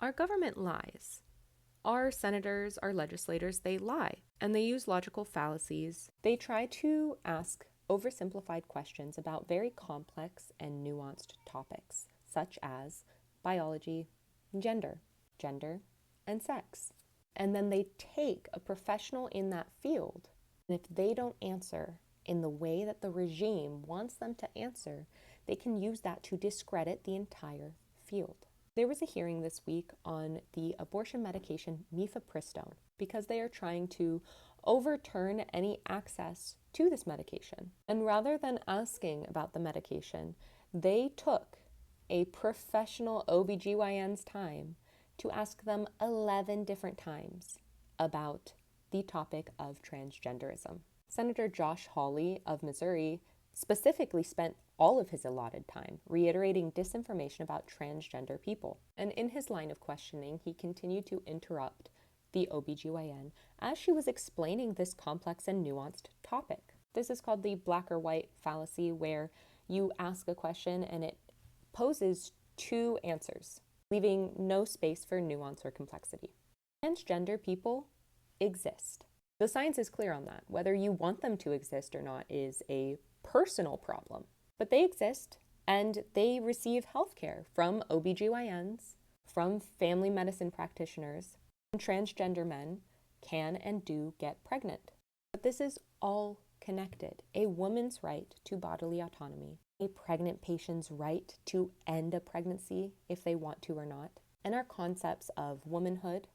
Our government lies. Our senators, our legislators, they lie, and they use logical fallacies. They try to ask oversimplified questions about very complex and nuanced topics, such as biology, gender, and sex. And then they take a professional in that field, and if they don't answer in the way that the regime wants them to answer, they can use that to discredit the entire field. There was a hearing this week on the abortion medication mifepristone because they are trying to overturn any access to this medication. And rather than asking about the medication, they took a professional OBGYN's time to ask them 11 different times about the topic of transgenderism. Senator Josh Hawley of Missouri specifically spent all of his allotted time reiterating disinformation about transgender people. And in his line of questioning, he continued to interrupt the OBGYN as she was explaining this complex and nuanced topic. This is called the black or white fallacy, where you ask a question and it poses two answers, leaving no space for nuance or complexity. Transgender people exist. The science is clear on that. Whether you want them to exist or not is a personal problem. But they exist, and they receive healthcare from OBGYNs, from family medicine practitioners, and transgender men can and do get pregnant. But this is all connected. A woman's right to bodily autonomy, a pregnant patient's right to end a pregnancy if they want to or not, and our concepts of womanhood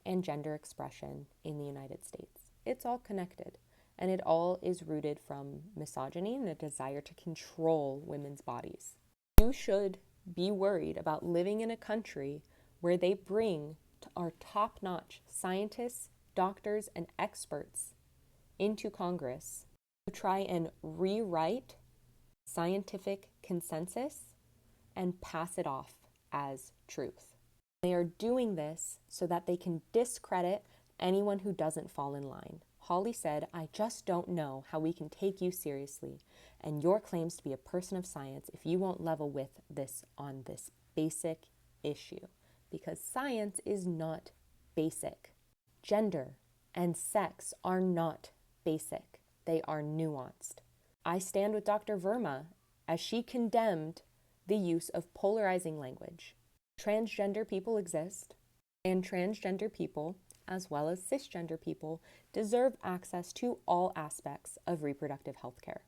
and gender expression in the United States. It's all connected, and it all is rooted from misogyny and a desire to control women's bodies. You should be worried about living in a country where they bring our top-notch scientists, doctors, and experts into Congress to try and rewrite scientific consensus and pass it off as truth. They are doing this so that they can discredit anyone who doesn't fall in line. Hawley said, "I just don't know how we can take you seriously and your claims to be a person of science if you won't level with this on this basic issue, because science is not basic. Gender and sex are not basic. They are nuanced." I stand with Dr. Verma as she condemned the use of polarizing language. Transgender people exist, and transgender people, as well as cisgender people, deserve access to all aspects of reproductive health care.